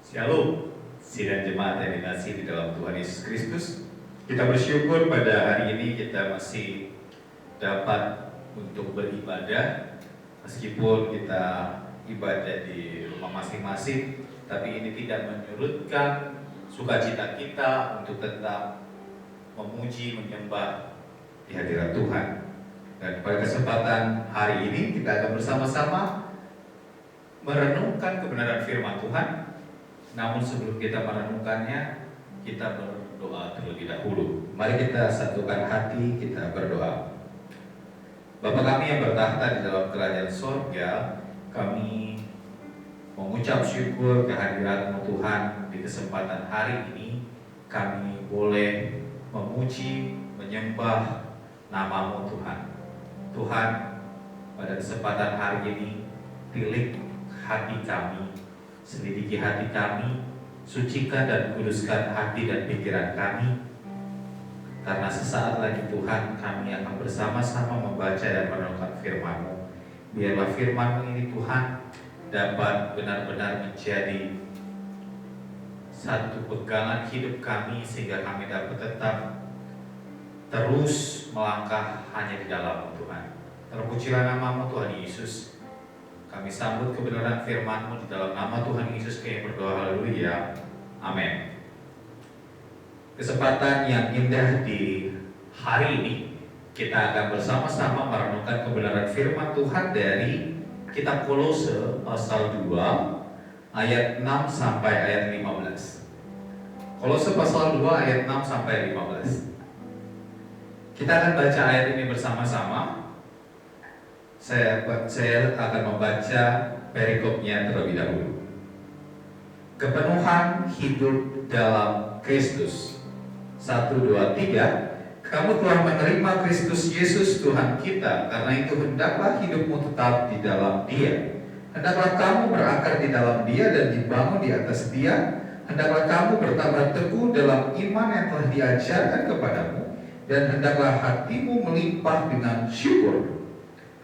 Shalom, sidang jemaat yang dikasihi di dalam Tuhan Yesus Kristus. Kita bersyukur pada hari ini kita masih dapat untuk beribadah, meskipun kita ibadah di rumah masing-masing, tapi ini tidak menyurutkan sukacita kita untuk tetap memuji, menyembah di hadirat Tuhan. Dan pada kesempatan hari ini kita akan bersama-sama merenungkan kebenaran firman Tuhan. Namun sebelum kita merenungkannya, kita berdoa terlebih dahulu. Mari kita satukan hati, kita berdoa. Bapa kami yang bertahta di dalam kerajaan sorga, kami mengucap syukur kehadirat-Mu Tuhan. Di kesempatan hari ini kami boleh memuji, menyembah nama-Mu Tuhan. Tuhan, pada kesempatan hari ini tilik hati kami, selidiki hati kami, sucikan dan kuduskan hati dan pikiran kami. Karena sesaat lagi Tuhan, kami akan bersama-sama membaca dan merenungkan firman-Mu. Biarlah firman-Mu ini Tuhan dapat benar-benar menjadi satu pegangan hidup kami, sehingga kami dapat tetap terus melangkah hanya di dalam Tuhan. Terpujilah nama-Mu Tuhan Yesus. Kami sambut kebenaran firman-Mu di dalam nama Tuhan Yesus, kami berdoa, haleluya, amin. Kesempatan yang indah di hari ini, kita akan bersama-sama merenungkan kebenaran firman Tuhan dari kitab Kolose pasal 2 ayat 6 sampai ayat 15. Kolose pasal 2 ayat 6 sampai 15. Kita akan baca ayat ini bersama-sama. Saya akan membaca perikopnya terlebih dahulu. Kepenuhan hidup dalam Kristus. 1, 2, 3. Kamu telah menerima Kristus Yesus Tuhan kita, karena itu hendaklah hidupmu tetap di dalam Dia. Hendaklah kamu berakar di dalam Dia dan dibangun di atas Dia. Hendaklah kamu bertambah teguh dalam iman yang telah diajarkan kepadamu, dan hendaklah hatimu melimpah dengan syukur.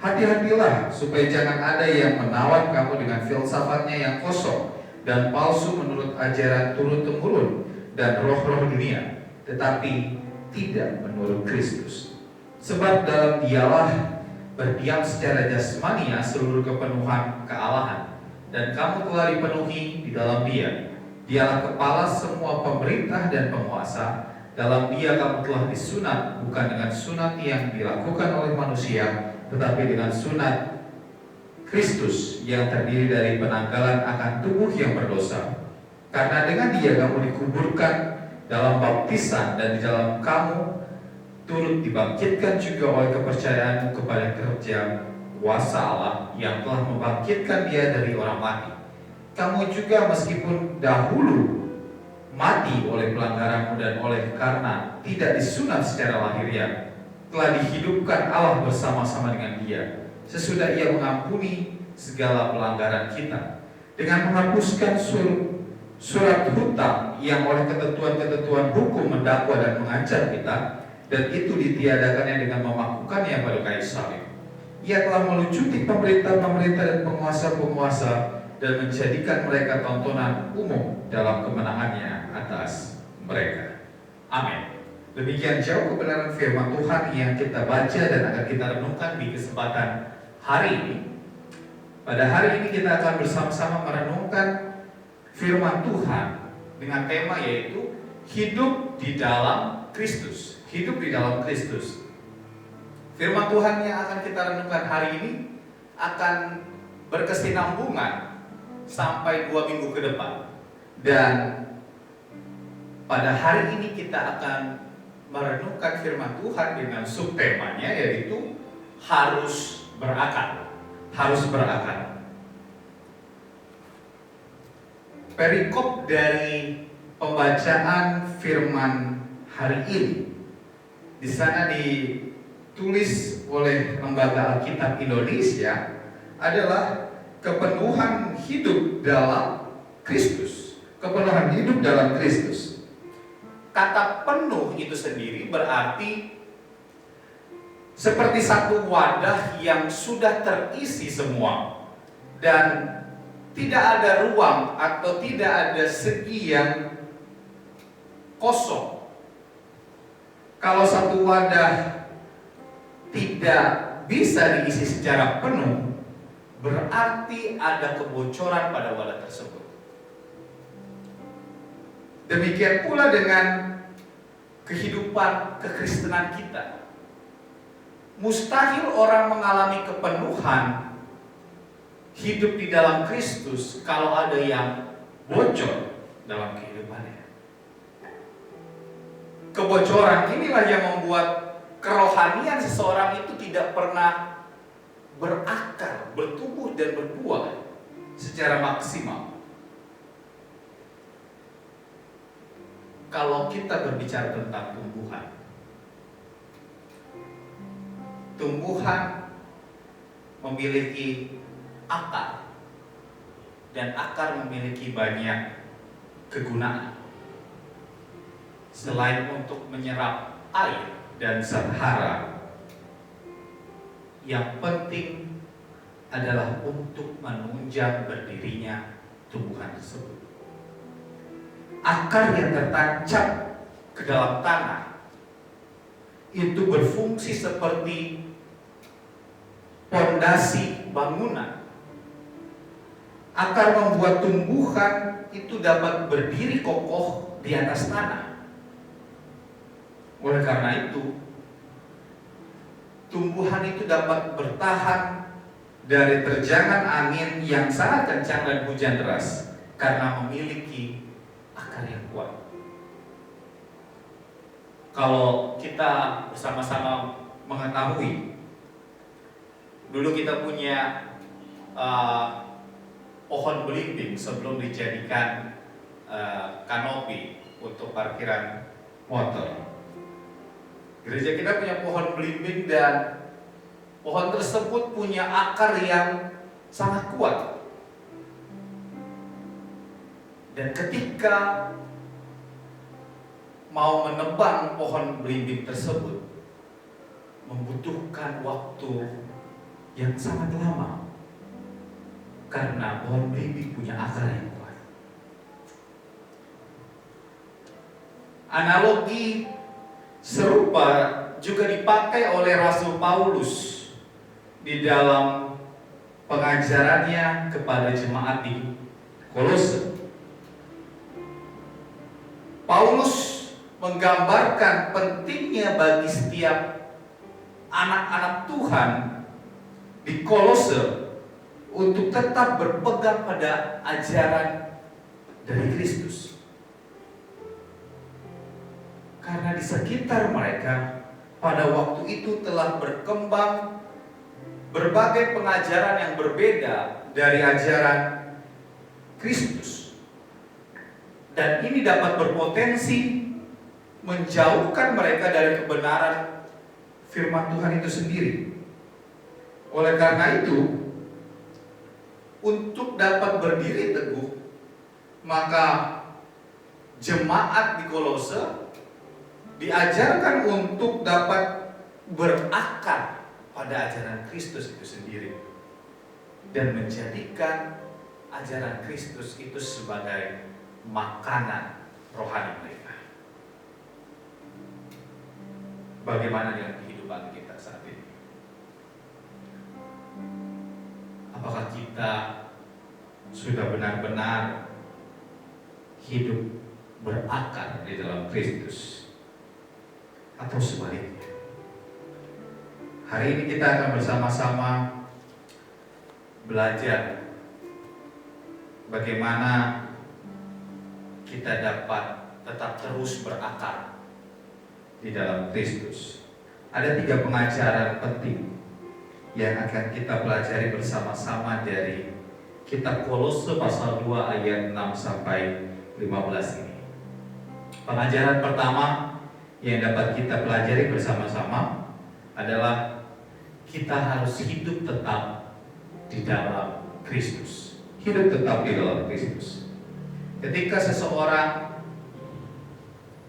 Hati-hatilah supaya jangan ada yang menawan kamu dengan filsafatnya yang kosong dan palsu menurut ajaran turun-temurun dan roh-roh dunia, tetapi tidak menurut Kristus. Sebab dalam Dialah berdiam secara jasmania seluruh kepenuhan kealahan, dan kamu telah dipenuhi di dalam Dia. Dialah kepala semua pemerintah dan penguasa. Dalam Dia kamu telah disunat, bukan dengan sunat yang dilakukan oleh manusia, tetapi dengan sunat Kristus yang terdiri dari penanggalan akan tubuh yang berdosa. Karena dengan Dia kamu dikuburkan dalam baptisan, dan di dalam kamu turut dibangkitkan juga oleh kepercayaanmu kepada kerja kuasa Allah yang telah membangkitkan Dia dari orang mati. Kamu juga meskipun dahulu mati oleh pelanggaranmu dan oleh karena tidak disunat secara lahiriah, telah dihidupkan Allah bersama-sama dengan Dia sesudah Ia mengampuni segala pelanggaran kita, dengan menghapuskan surat hutang yang oleh ketentuan-ketentuan hukum mendakwa dan mengancam kita, dan itu ditiadakannya dengan memakukannya pada kayu salib. Ia telah melucuti pemerintah-pemerintah dan penguasa-penguasa, dan menjadikan mereka tontonan umum dalam kemenangannya atas mereka. Amin. Demikian jauh kebenaran firman Tuhan yang kita baca dan akan kita renungkan di kesempatan hari ini. Pada hari ini kita akan bersama-sama merenungkan firman Tuhan dengan tema yaitu hidup di dalam Kristus. Hidup di dalam Kristus. Firman Tuhan yang akan kita renungkan hari ini akan berkesinambungan sampai 2 minggu ke depan. Dan pada hari ini kita akan merenungkan firman Tuhan dengan subtemanya yaitu harus berakar. Harus berakar. Perikop dari pembacaan firman hari ini di sana ditulis oleh Lembaga Alkitab Indonesia adalah kepenuhan hidup dalam Kristus. Kepenuhan hidup dalam Kristus. Kata penuh itu sendiri berarti seperti satu wadah yang sudah terisi semua, dan tidak ada ruang atau tidak ada segi yang kosong. Kalau satu wadah tidak bisa diisi secara penuh, berarti ada kebocoran pada wadah tersebut. Demikian pula dengan kehidupan kekristenan kita. Mustahil orang mengalami kepenuhan hidup di dalam Kristus kalau ada yang bocor dalam kehidupannya. Kebocoran inilah yang membuat kerohanian seseorang itu tidak pernah berakar, bertumbuh dan berbuah secara maksimal. Kalau kita berbicara tentang tumbuhan memiliki akar, dan akar memiliki banyak kegunaan. Selain untuk menyerap air dan zat hara, yang penting adalah untuk menunjang berdirinya tumbuhan tersebut. Akar yang tertancap ke dalam tanah itu berfungsi seperti pondasi bangunan. Akar membuat tumbuhan itu dapat berdiri kokoh di atas tanah. Oleh karena itu, tumbuhan itu dapat bertahan dari terjangan angin yang sangat kencang dan hujan deras karena memiliki akar yang kuat. Kalau kita bersama-sama mengetahui, dulu kita punya pohon belimbing sebelum dijadikan kanopi untuk parkiran motor. Gereja kita punya pohon belimbing dan pohon tersebut punya akar yang sangat kuat. Dan ketika mau menebang pohon belimbing tersebut membutuhkan waktu yang sangat lama karena pohon belimbing punya akar yang kuat. Analogi serupa juga dipakai oleh Rasul Paulus di dalam pengajarannya kepada jemaat di Kolose. Paulus menggambarkan pentingnya bagi setiap anak-anak Tuhan di Kolose untuk tetap berpegang pada ajaran dari Kristus. Karena di sekitar mereka pada waktu itu telah berkembang berbagai pengajaran yang berbeda dari ajaran Kristus. Dan ini dapat berpotensi menjauhkan mereka dari kebenaran firman Tuhan itu sendiri. Oleh karena itu, untuk dapat berdiri teguh, maka jemaat di Kolose diajarkan untuk dapat berakar pada ajaran Kristus itu sendiri dan menjadikan ajaran Kristus itu sebagai makanan rohani mereka. Bagaimana dengan kehidupan kita saat ini? Apakah kita sudah benar-benar hidup berakar di dalam Kristus? Atau sebaliknya? Hari ini kita akan bersama-sama belajar bagaimana kita dapat tetap terus berakar di dalam Kristus. Ada 3 pengajaran penting yang akan kita pelajari bersama-sama dari kitab Kolose pasal 2 ayat 6 sampai 15 ini. Pengajaran pertama yang dapat kita pelajari bersama-sama adalah kita harus hidup tetap di dalam Kristus. Hidup tetap di dalam Kristus. Ketika seseorang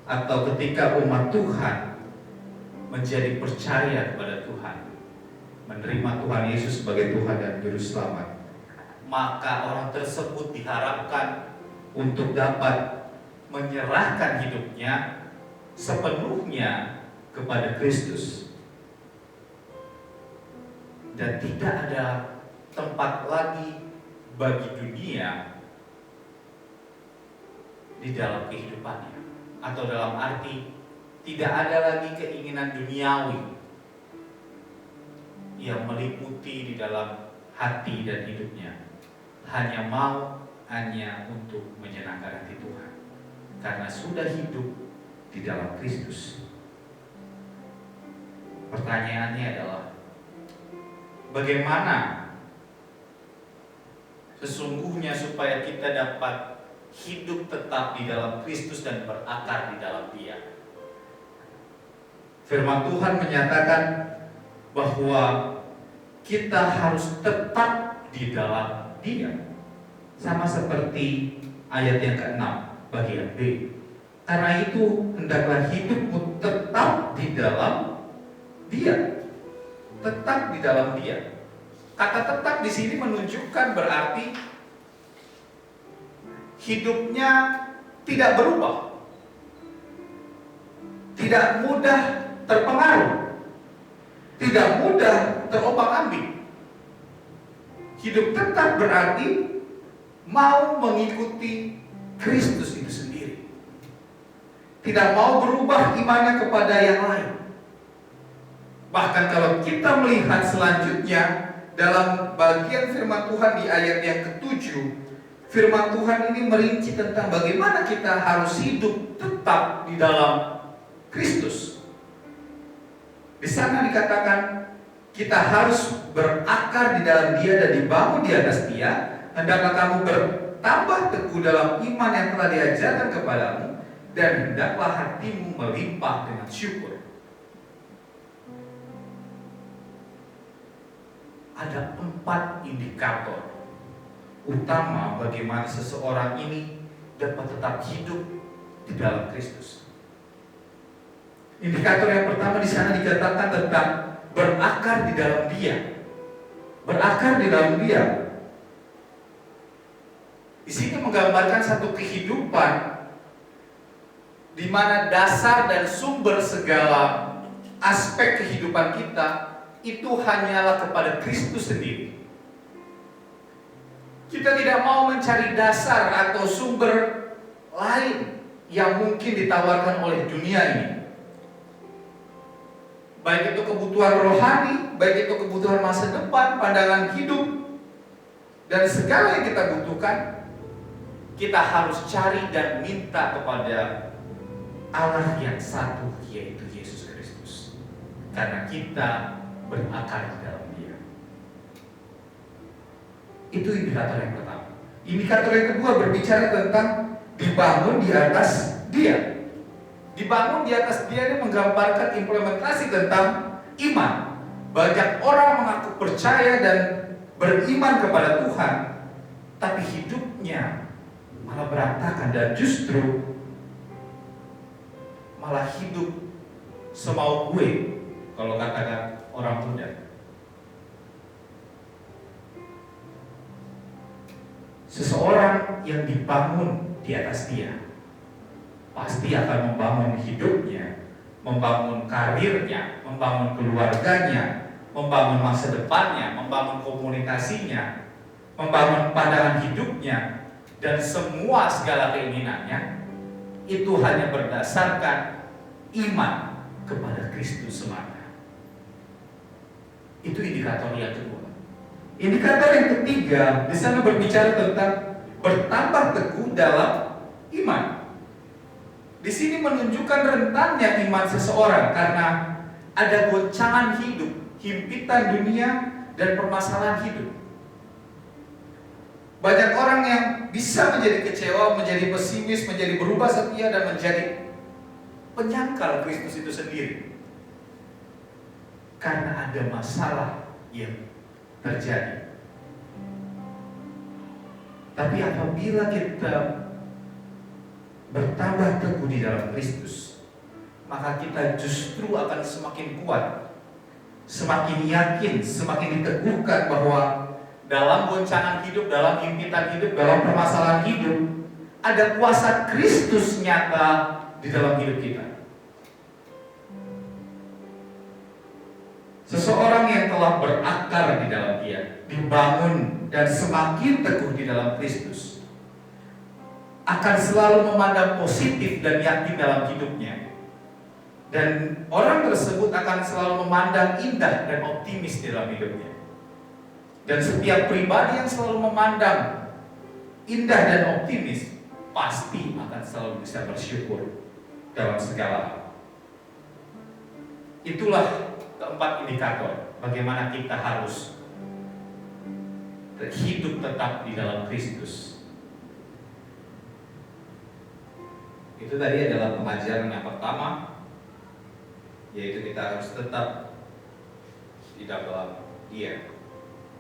atau ketika umat Tuhan menjadi percaya kepada Tuhan, menerima Tuhan Yesus sebagai Tuhan dan Juru Selamat, maka orang tersebut diharapkan untuk dapat menyerahkan hidupnya sepenuhnya kepada Kristus. Dan tidak ada tempat lagi bagi dunia di dalam kehidupannya. Atau dalam arti, tidak ada lagi keinginan duniawi yang meliputi di dalam hati dan hidupnya. Hanya untuk menyenangkan hati Tuhan, karena sudah hidup di dalam Kristus. Pertanyaannya adalah, bagaimana sesungguhnya supaya kita dapat hidup tetap di dalam Kristus dan berakar di dalam Dia? Firman Tuhan menyatakan bahwa kita harus tetap di dalam Dia. Sama seperti ayat yang ke-6 bagian B. Karena itu hendaklah hidupmu tetap di dalam Dia. Tetap di dalam Dia. Kata tetap di sini menunjukkan berarti hidupnya tidak berubah, tidak mudah terpengaruh, tidak mudah terombang-ambing. Hidup tetap berarti mau mengikuti Kristus itu sendiri, tidak mau berubah imannya kepada yang lain. Bahkan kalau kita melihat selanjutnya dalam bagian firman Tuhan di ayat yang ke-7, firman Tuhan ini merinci tentang bagaimana kita harus hidup tetap di dalam Kristus. Di sana dikatakan kita harus berakar di dalam Dia dan dibangun di atas Dia. Hendaklah kamu bertambah teguh dalam iman yang telah diajarkan kepadamu, dan hendaklah hatimu melimpah dengan syukur. Ada 4 indikator utama bagaimana seseorang ini dapat tetap hidup di dalam Kristus. Indikator yang pertama di sana dikatakan tentang berakar di dalam Dia. Berakar di dalam Dia. Di sini menggambarkan satu kehidupan di mana dasar dan sumber segala aspek kehidupan kita itu hanyalah kepada Kristus sendiri. Kita tidak mau mencari dasar atau sumber lain yang mungkin ditawarkan oleh dunia ini. Baik itu kebutuhan rohani, baik itu kebutuhan masa depan, pandangan hidup, dan segala yang kita butuhkan, kita harus cari dan minta kepada Allah yang satu, yaitu Yesus Kristus. Karena kita berakar di dalam Dia. Itu indikator yang pertama. Indikator yang kedua berbicara tentang dibangun di atas Dia. Dibangun di atas Dia ini menggambarkan implementasi tentang iman. Banyak orang mengaku percaya dan beriman kepada Tuhan, tapi hidupnya malah berantakan dan justru malah hidup semau gue, kalau katakan orang muda. Seseorang yang dibangun di atas Dia pasti akan membangun hidupnya, membangun karirnya, membangun keluarganya, membangun masa depannya, membangun komunikasinya, membangun pandangan hidupnya, dan semua segala keinginannya itu hanya berdasarkan iman kepada Kristus semata. Itu indikator yang kedua. Indikator yang ketiga di sana berbicara tentang bertambah teguh dalam iman. Di sini menunjukkan rentannya iman seseorang karena ada goncangan hidup, himpitan dunia, dan permasalahan hidup. Banyak orang yang bisa menjadi kecewa, menjadi pesimis, menjadi berubah setia, dan menjadi penyangkal Kristus itu sendiri. Karena ada masalah yang terjadi. Tapi apabila kita bertambah teguh di dalam Kristus, maka kita justru akan semakin kuat, semakin yakin, semakin diteguhkan bahwa dalam goncangan hidup, dalam himpitan hidup, dalam permasalahan hidup, ada kuasa Kristus nyata di dalam hidup kita. Seseorang yang telah berakar di dalam Dia, dibangun dan semakin teguh di dalam Kristus, akan selalu memandang positif dan yakin dalam hidupnya. Dan orang tersebut akan selalu memandang indah dan optimis di dalam hidupnya. Dan setiap pribadi yang selalu memandang indah dan optimis pasti akan selalu bisa bersyukur dalam segala hal. Itulah keempat indikator bagaimana kita harus hidup tetap di dalam Kristus. Itu tadi adalah pengajaran yang pertama, yaitu kita harus tetap di dalam Dia.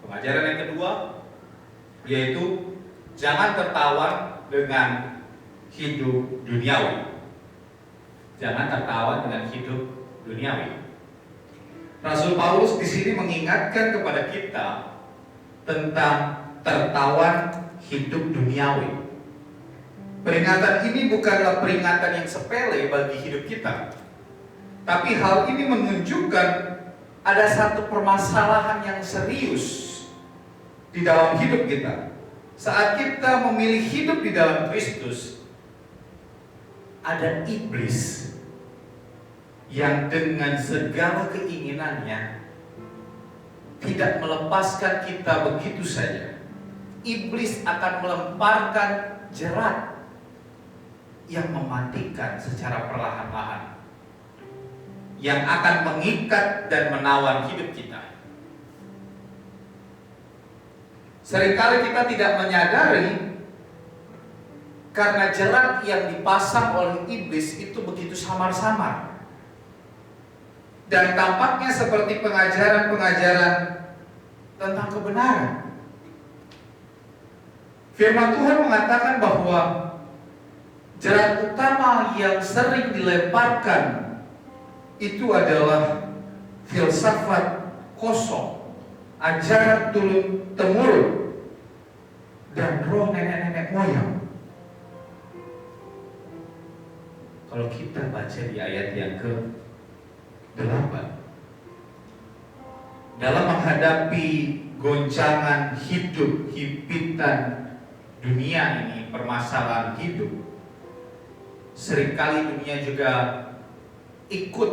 Pengajaran yang kedua, yaitu jangan tertawan dengan hidup duniawi. Jangan tertawan dengan hidup duniawi. Rasul Paulus di sini mengingatkan kepada kita tentang tertawan hidup duniawi. Peringatan ini bukanlah peringatan yang sepele bagi hidup kita, tapi hal ini menunjukkan ada satu permasalahan yang serius di dalam hidup kita. Saat kita memilih hidup di dalam Kristus, ada iblis yang dengan segala keinginannya tidak melepaskan kita begitu saja. Iblis akan melemparkan jerat yang mematikan secara perlahan-lahan, yang akan mengikat dan menawan hidup kita. Seringkali kita tidak menyadari karena jerat yang dipasang oleh iblis itu begitu samar-samar. Dan tampaknya seperti pengajaran-pengajaran tentang kebenaran. Firman Tuhan mengatakan bahwa jerat utama yang sering dilemparkan itu adalah filsafat kosong, ajaran turun-temurun, dan roh nenek-nenek moyang. Kalau kita baca di ayat yang ke-8, dalam menghadapi goncangan hidup, himpitan dunia ini, permasalahan hidup, seringkali dunia juga ikut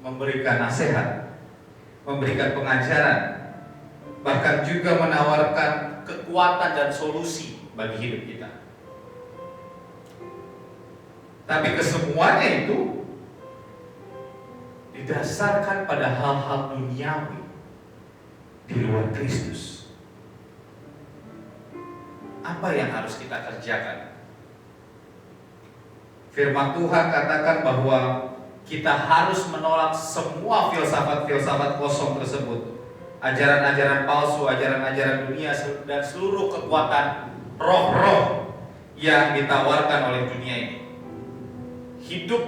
memberikan nasihat, memberikan pengajaran, bahkan juga menawarkan kekuatan dan solusi bagi hidup kita. Tapi kesemuanya itu didasarkan pada hal-hal duniawi di luar Kristus. Apa yang harus kita kerjakan? Firman Tuhan katakan bahwa kita harus menolak semua filsafat-filsafat kosong tersebut, ajaran-ajaran palsu, ajaran-ajaran dunia, dan seluruh kekuatan roh-roh yang ditawarkan oleh dunia ini. Hidup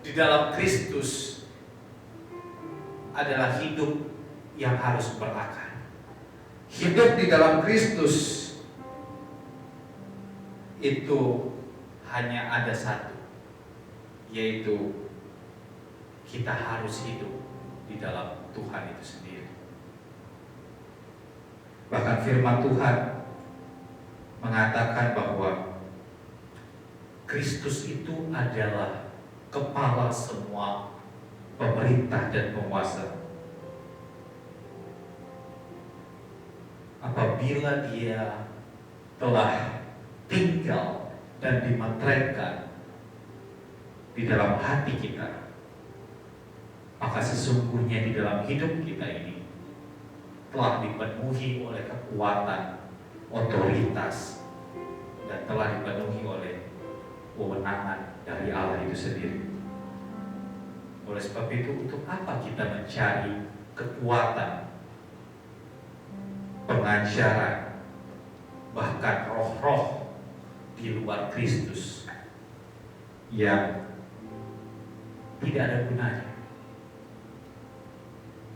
di dalam Kristus adalah hidup yang harus berakar. Hidup di dalam Kristus itu hanya ada satu, yaitu kita harus hidup di dalam Tuhan itu sendiri. Bahkan firman Tuhan mengatakan bahwa Kristus itu adalah kepala semua pemerintah dan penguasa. Apabila Dia telah tinggal dan dimeteraikan di dalam hati kita, maka sesungguhnya di dalam hidup kita ini telah dipenuhi oleh kekuatan, otoritas, dan telah dipenuhi oleh kewenangan dari Allah itu sendiri. Oleh sebab itu, untuk apa kita mencari kekuatan, pengajaran, bahkan roh-roh di luar Kristus yang tidak ada gunanya?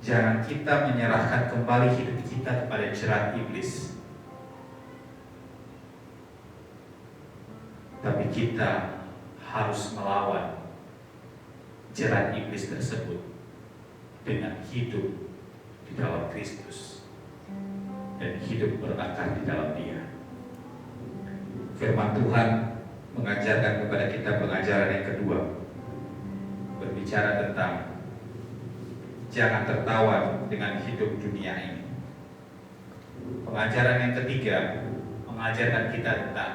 Jangan kita menyerahkan kembali hidup kita kepada jerat iblis, tapi kita harus melawan jerat iblis tersebut dengan hidup di dalam Kristus dan hidup berakar di dalam Dia. Firman Tuhan mengajarkan kepada kita pengajaran yang kedua, berbicara tentang jangan tertawan dengan hidup dunia ini. Pengajaran yang ketiga mengajarkan kita tentang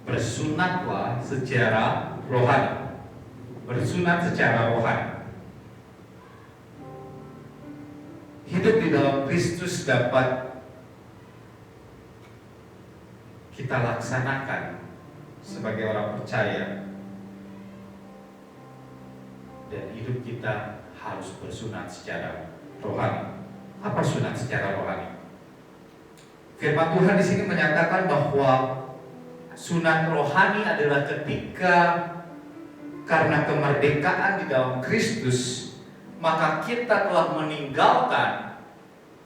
bersunatlah secara rohani. Bersunat secara rohani. Hidup di dalam Kristus dapat kita laksanakan sebagai orang percaya, dan hidup kita harus bersunat secara rohani. Apa sunat secara rohani? Firman Tuhan di sini menyatakan bahwa sunat rohani adalah ketika karena kemerdekaan di dalam Kristus, maka kita telah meninggalkan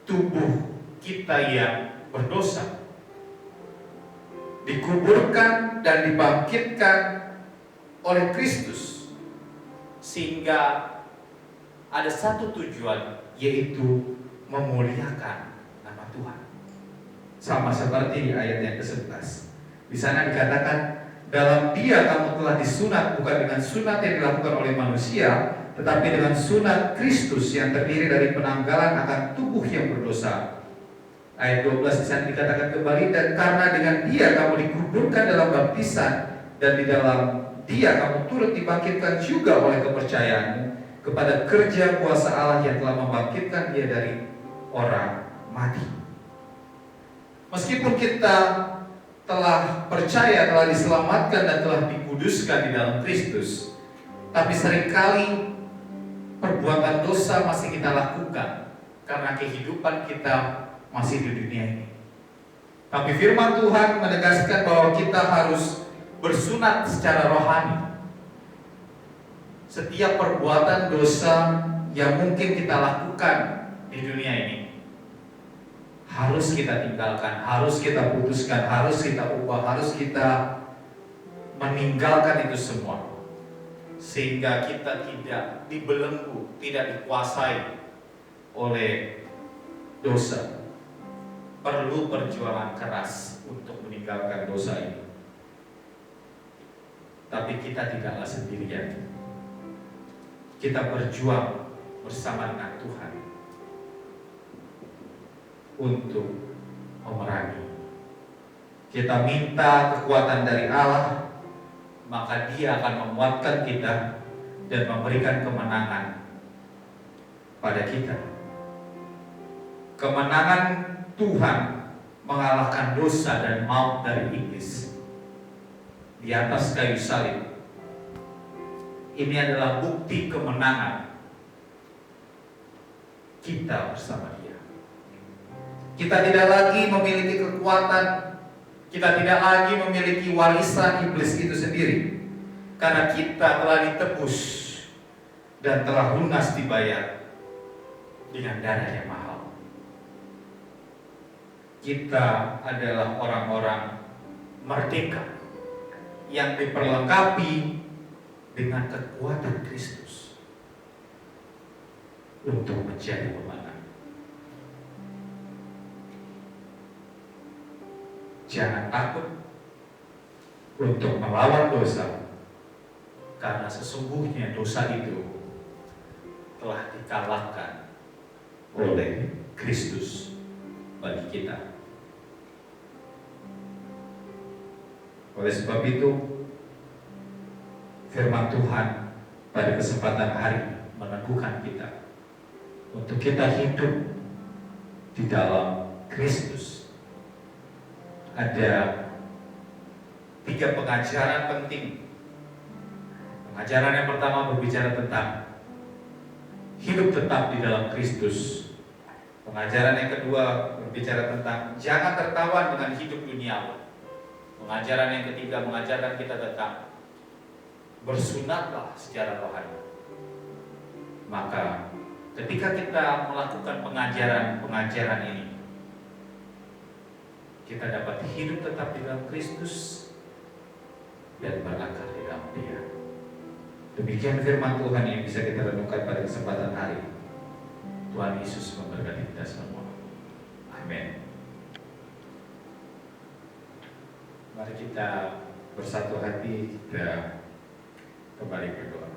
tubuh kita yang berdosa, dikuburkan dan dibangkitkan oleh Kristus, sehingga ada satu tujuan, yaitu memuliakan nama Tuhan. Sama seperti di ayat yang ke-11. Di sana dikatakan, dalam Dia kamu telah disunat, bukan dengan sunat yang dilakukan oleh manusia, tetapi dengan sunat Kristus yang terdiri dari penanggalan akan tubuh yang berdosa. Ayat 12 di sana dikatakan kembali, dan karena dengan Dia kamu dikuburkan dalam baptisan, dan di dalam Dia kamu turut dibangkitkan juga oleh kepercayaanmu kepada kerja kuasa Allah yang telah membangkitkan Dia dari orang mati. Meskipun kita telah percaya, telah diselamatkan dan telah dikuduskan di dalam Kristus, tapi seringkali perbuatan dosa masih kita lakukan karena kehidupan kita masih di dunia ini. Tapi firman Tuhan menegaskan bahwa kita harus bersunat secara rohani. Setiap perbuatan dosa yang mungkin kita lakukan di dunia ini harus kita tinggalkan, harus kita putuskan, harus kita ubah, harus kita meninggalkan itu semua, sehingga kita tidak dibelenggu, tidak dikuasai oleh dosa. Perlu perjuangan keras untuk meninggalkan dosa ini. Tapi kita tidaklah sendirian. Kita berjuang bersama dengan Tuhan untuk memerangi. Kita minta kekuatan dari Allah, maka Dia akan menguatkan kita dan memberikan kemenangan pada kita. Kemenangan Tuhan mengalahkan dosa dan maut dari iblis di atas kayu salib. Ini adalah bukti kemenangan kita bersama Dia. Kita tidak lagi memiliki kekuatan, kita tidak lagi memiliki warisan iblis itu sendiri, karena kita telah ditebus dan telah lunas dibayar dengan darah yang mahal. Kita adalah orang-orang merdeka yang diperlengkapi dengan kekuatan Kristus untuk menjadi pemenang. Jangan takut untuk melawan dosa, karena sesungguhnya dosa itu telah dikalahkan oleh Kristus bagi kita. Oleh sebab itu, firman Tuhan pada kesempatan hari meneguhkan kita untuk kita hidup di dalam Kristus. Ada 3 pengajaran penting. Pengajaran yang pertama berbicara tentang hidup tetap di dalam Kristus. Pengajaran yang kedua berbicara tentang jangan tertawan dengan hidup duniawi. Pengajaran yang ketiga mengajarkan kita tentang bersunatlah secara rohani. Maka Ketika kita melakukan pengajaran ini, kita dapat hidup tetap di dalam Kristus dan berakar di dalam Dia. Demikian firman Tuhan yang bisa kita renungkan pada kesempatan hari. Tuhan Yesus memberkati kita semua. Amin. Mari kita bersatu hati, kita kembali berdoa.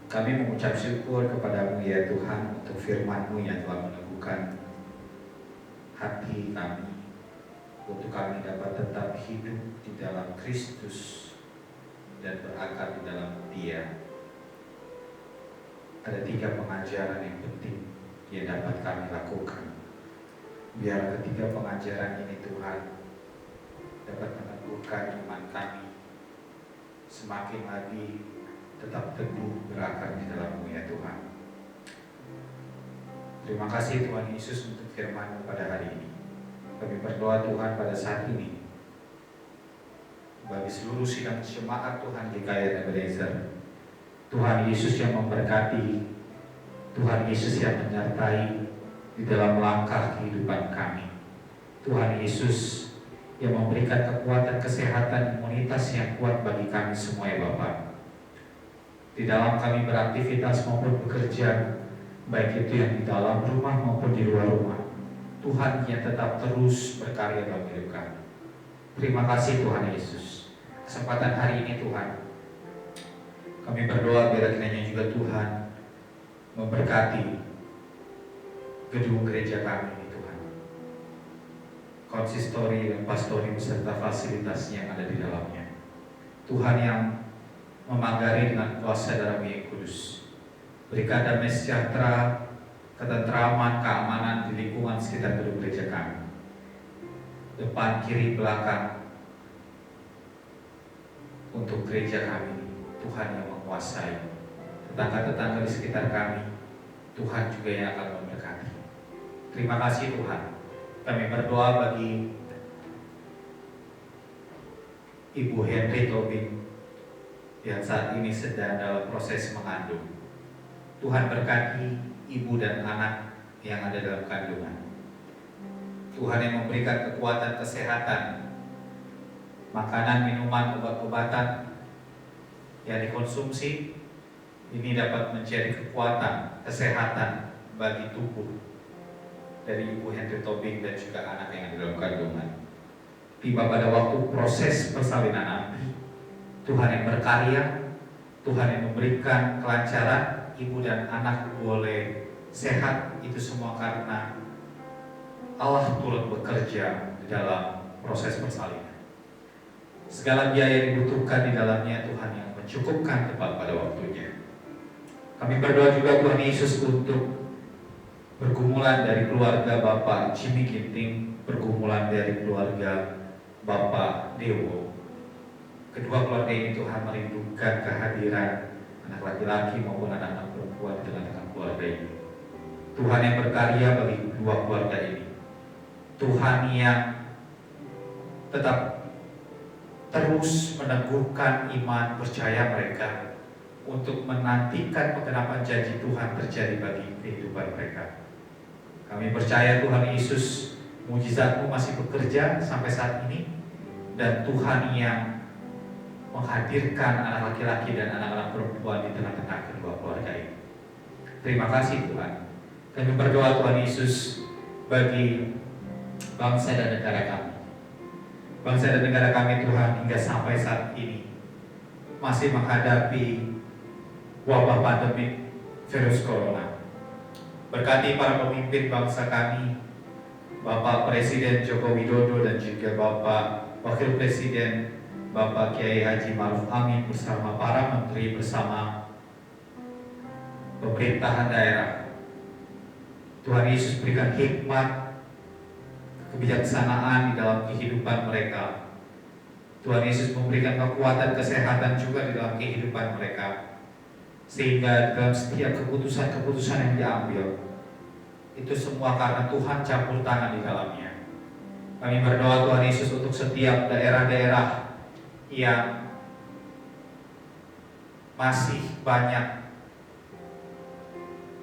Kami mengucap syukur kepada-Mu ya Tuhan untuk firman-Mu yang telah meneguhkan hati kami, untuk kami dapat tetap hidup di dalam Kristus dan berakar di dalam Dia. Ada 3 pengajaran yang penting yang dapat kami lakukan. Biar ketiga pengajaran ini Tuhan dapat meneguhkan iman kami semakin lagi tetap teguh berakar di dalam-Mu ya Tuhan. Terima kasih Tuhan Yesus untuk firman-Mu pada hari ini. Kami berdoa Tuhan pada saat ini bagi seluruh sidang jemaat Tuhan GKI Ebenezer. Tuhan Yesus yang memberkati, Tuhan Yesus yang menyertai di dalam langkah kehidupan kami. Tuhan Yesus yang memberikan kekuatan, kesehatan, imunitas yang kuat bagi kami semua ya Bapa. Di dalam kami beraktivitas maupun bekerja, baik itu yang di dalam rumah maupun di luar rumah, Tuhan yang tetap terus berkarya dalam hidup kami. Terima kasih Tuhan Yesus. Kesempatan hari ini Tuhan, kami berdoa biar kiranya juga Tuhan memberkati gedung gereja kami ini Tuhan, konsistori dan pastori beserta fasilitasnya yang ada di dalamnya. Tuhan yang memagari dengan kuasa darah-Mu yang kudus, berikan damai sejahtera, ketentraman, keamanan di lingkungan sekitar gedung gereja kami, depan, kiri, belakang, untuk gereja kami. Tuhan yang menguasai tetangga-tetangga di sekitar kami, Tuhan juga yang akan memberkati. Terima kasih Tuhan. Kami berdoa bagi Ibu Henry Tobing yang saat ini sedang dalam proses mengandung. Tuhan berkati ibu dan anak yang ada dalam kandungan. Tuhan yang memberikan kekuatan, kesehatan, makanan, minuman, obat-obatan yang dikonsumsi ini dapat menjadi kekuatan, kesehatan bagi tubuh dari Ibu Henry Tobing dan juga anak yang ada dalam kandungan. Tiba pada waktu proses persalinan nanti, Tuhan yang berkarya, Tuhan yang memberikan kelancaran, ibu dan anak boleh sehat. Itu semua karena Allah turut bekerja di dalam proses persalinan. Segala biaya yang dibutuhkan di dalamnya Tuhan yang mencukupkan tepat pada waktunya. Kami berdoa juga Tuhan Yesus untuk pergumulan dari keluarga Bapak Jimmy Ginting, pergumulan dari keluarga Bapak Dewo. Kedua keluarga ini Tuhan merindukan kehadiran anak laki-laki maupun anak-anak perempuan di tengah-tengah keluarga ini. Tuhan yang berkarya bagi kedua keluarga ini. Tuhan yang tetap terus meneguhkan iman percaya mereka untuk menantikan penggenapan janji Tuhan terjadi bagi kehidupan mereka. Kami percaya Tuhan Yesus, mujizat-Mu masih bekerja sampai saat ini, dan Tuhan yang menghadirkan anak laki-laki dan anak-anak perempuan di tengah-tengah kedua keluarga ini. Terima kasih Tuhan. Kami berdoa Tuhan Yesus bagi bangsa dan negara kami. Bangsa dan negara kami Tuhan hingga sampai saat ini masih menghadapi wabah pandemi virus corona. Berkati para pemimpin bangsa kami, Bapak Presiden Joko Widodo dan juga Bapak Wakil Presiden Bapak Kiai Haji Ma'ruf Amin bersama para menteri, bersama pemerintahan daerah. Tuhan Yesus berikan hikmat, kebijaksanaan di dalam kehidupan mereka. Tuhan Yesus memberikan kekuatan, kesehatan juga di dalam kehidupan mereka, sehingga dalam setiap keputusan-keputusan yang diambil itu semua karena Tuhan campur tangan di dalamnya. Kami berdoa Tuhan Yesus untuk setiap daerah-daerah yang masih banyak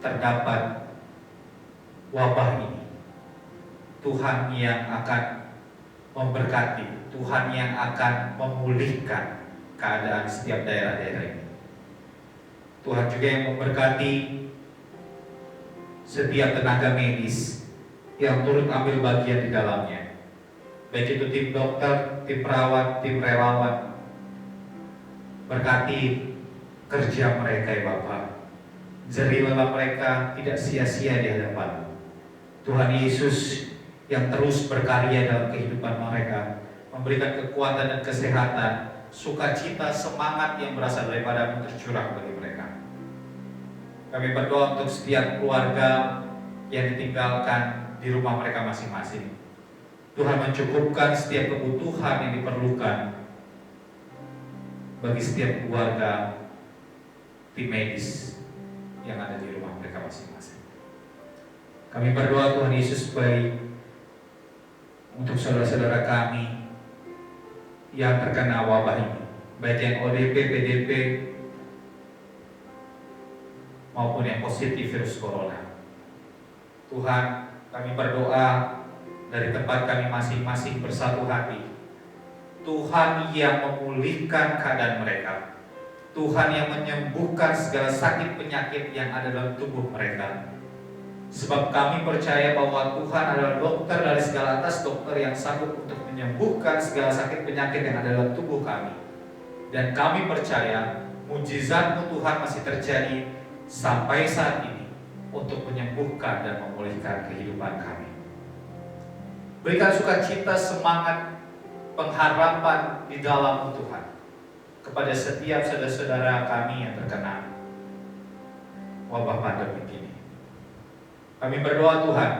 terdapat wabah ini, Tuhan yang akan memberkati, Tuhan yang akan memulihkan keadaan setiap daerah-daerah ini. Tuhan juga yang memberkati setiap tenaga medis yang turut ambil bagian di dalamnya, baik itu tim dokter, tim perawat, tim relawan. Berkati kerja mereka ya Bapa. Jerilah mereka tidak sia-sia di hadapan Tuhan Yesus yang terus berkarya dalam kehidupan mereka, memberikan kekuatan dan kesehatan, sukacita, semangat yang berasal daripada tercurah bagi mereka. Kami berdoa untuk setiap keluarga yang ditinggalkan di rumah mereka masing-masing. Tuhan mencukupkan setiap kebutuhan yang diperlukan bagi setiap keluarga tim medis yang ada di rumah mereka masing-masing. Kami berdoa Tuhan Yesus baik untuk saudara-saudara kami yang terkena wabah ini, baik yang ODP, PDP maupun yang positif virus corona. Tuhan, kami berdoa dari tempat kami masing-masing bersatu hati. Tuhan yang memulihkan keadaan mereka, Tuhan yang menyembuhkan segala sakit penyakit yang ada dalam tubuh mereka. Sebab kami percaya bahwa Tuhan adalah dokter dari segala atas, dokter yang sanggup untuk menyembuhkan segala sakit penyakit yang ada dalam tubuh kami. Dan kami percaya mujizat-Mu Tuhan masih terjadi sampai saat ini untuk menyembuhkan dan memulihkan kehidupan kami. Berikan sukacita, semangat, pengharapan di dalam Tuhan kepada setiap saudara-saudara kami yang terkena wabah pandemi ini. Kami berdoa Tuhan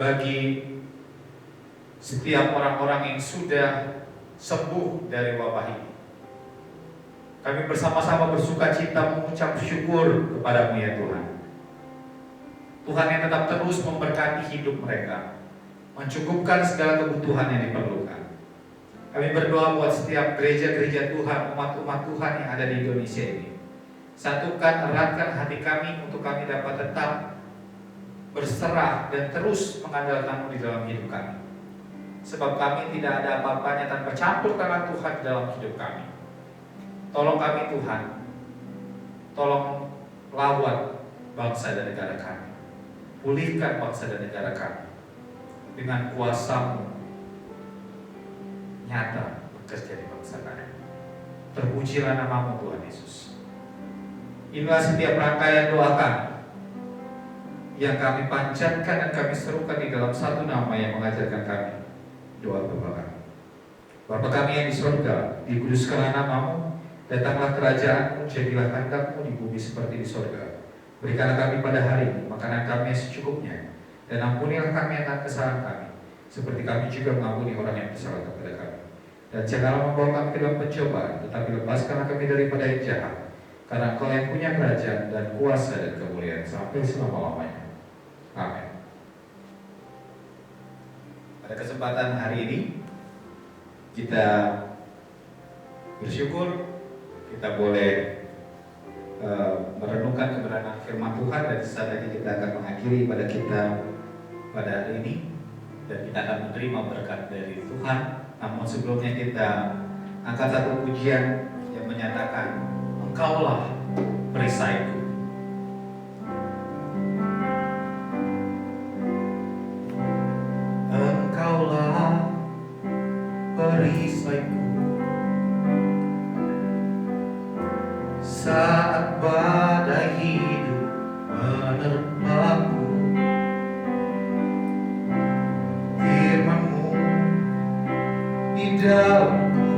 bagi setiap orang-orang yang sudah sembuh dari wabah ini. Kami bersama-sama bersukacita mengucap syukur kepada-Mu ya Tuhan. Tuhan yang tetap terus memberkati hidup mereka, mencukupkan segala kebutuhan yang diperlukan. Kami berdoa buat setiap gereja-gereja Tuhan, umat-umat Tuhan yang ada di Indonesia ini. Satukan, eratkan hati kami untuk kami dapat tetap berserah dan terus mengandalkan-Mu di dalam hidup kami. Sebab kami tidak ada apa-apanya tanpa campur tangan Tuhan di dalam hidup kami. Tolong kami Tuhan, tolong lawan bangsa dan negara kami. Pulihkan bangsa dan negara kami dengan kuasa-Mu nyata bekerja di bangsa kami. Terpujilah nama-Mu Tuhan Yesus. Inilah setiap rangkaian doa kami yang kami panjatkan dan kami serukan di dalam satu nama yang mengajarkan kami doa Bapa kami. Bapa kami yang di surga, dikuduskanlah nama-Mu, datanglah kerajaan-Mu, jadilah kehendak-Mu di bumi seperti di surga. Berikanlah kami pada hari ini makanan kami yang secukupnya, dan ampunilah kami akan kesalahan kami, seperti kami juga mengampuni orang yang bersalah kepada kami. Dan janganlah membawa kami ke dalam pencobaan, tetapi lepaskanlah kami daripada yang jahat. Karena Engkau yang punya kerajaan dan kuasa dan kemuliaan sampai selama-lamanya. Amin. Pada kesempatan hari ini kita bersyukur kita boleh merenungkan kebenaran firman Tuhan, dan saat ini kita akan mengakhiri pada kita pada hari ini, dan kita akan menerima berkat dari Tuhan. Namun sebelumnya kita angkat satu pujian yang menyatakan Engkaulah perisaiku. Engkaulah perisaiku saat badai hidup menerpaku. Firman-Mu di dalamku,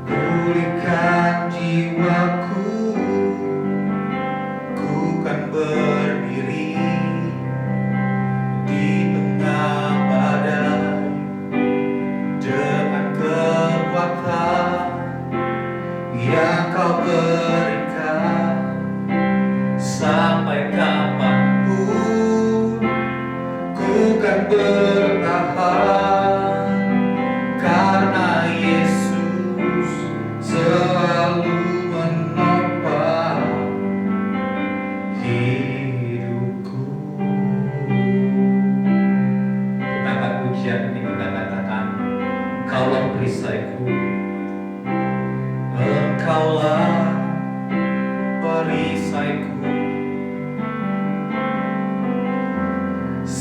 pulihkan jiwaku. Ku kan berdiri di tengah badai dengan kekuatan yang Kau berikan. Sampai kapanpun ku kan bertahan, karena Yesus selalu menopang.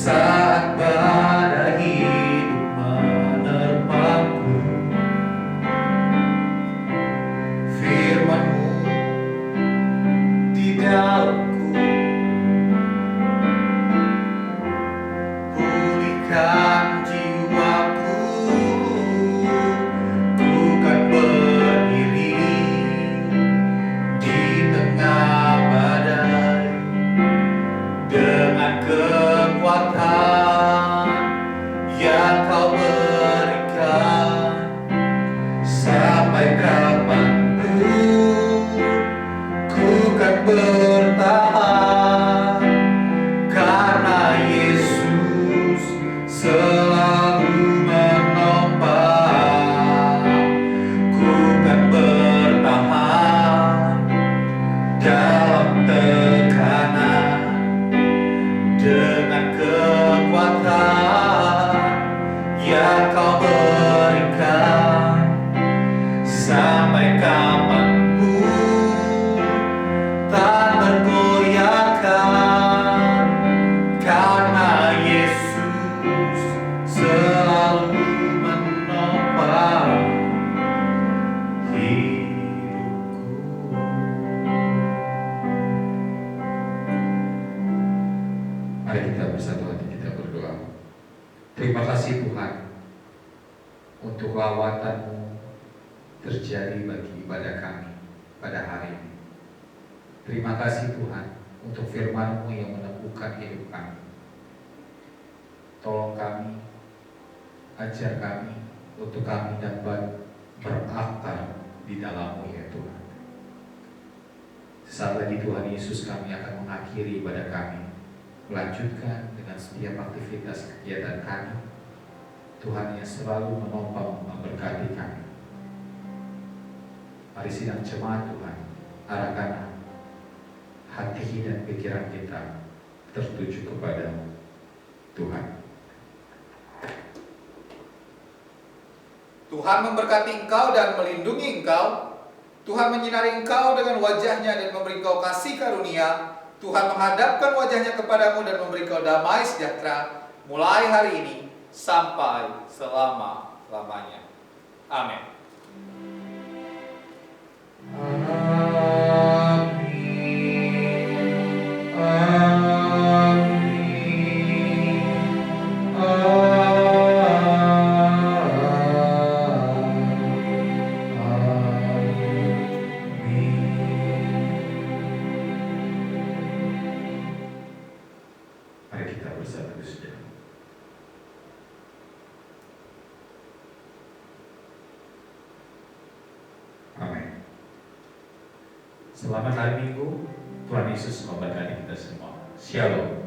saat badai hidup menerpaku. Firman-Mu di dalamku, pulihkan jiwaku. Ku kan berdiri di tengah badai dengan kekuatan yang Kau berikan. Sampai kapanpun ku kan bertahan, karena Yesus selalu menopang. Ku kan bertahan dalam tekanan dengan kekuatan yang Kau berikan. Sampai kapanpun tak tergoyahkan, karena Yesus selalu menopang hidupku. Mari kita bersatu hati, kita berdoa. Terima kasih Tuhan untuk lawatan-Mu terjadi bagi ibadah kami pada hari ini. Terima kasih Tuhan untuk firman-Mu yang meneguhkan hidup kami. Tolong kami, ajar kami untuk kami dapat berakar di dalam-Mu ya Tuhan. Sesaat lagi Tuhan Yesus, kami akan mengakhiri ibadah kami, melanjutkan dengan setiap aktivitas kegiatan kami. Tuhan yang selalu menopang memberkati kami. Mari sidang jemaat Tuhan, arahkan hati dan pikiran kita tertuju kepada Tuhan. Tuhan memberkati engkau dan melindungi engkau. Tuhan menyinari engkau dengan wajah-Nya dan memberi engkau kasih karunia. Tuhan menghadapkan wajah-Nya kepadamu dan memberi engkau damai sejahtera, mulai hari ini sampai selama-lamanya. Amin. Mari kita bersatu saja. Amin. Selamat hari Minggu. Tuhan Yesus memberkati kita semua. Shalom.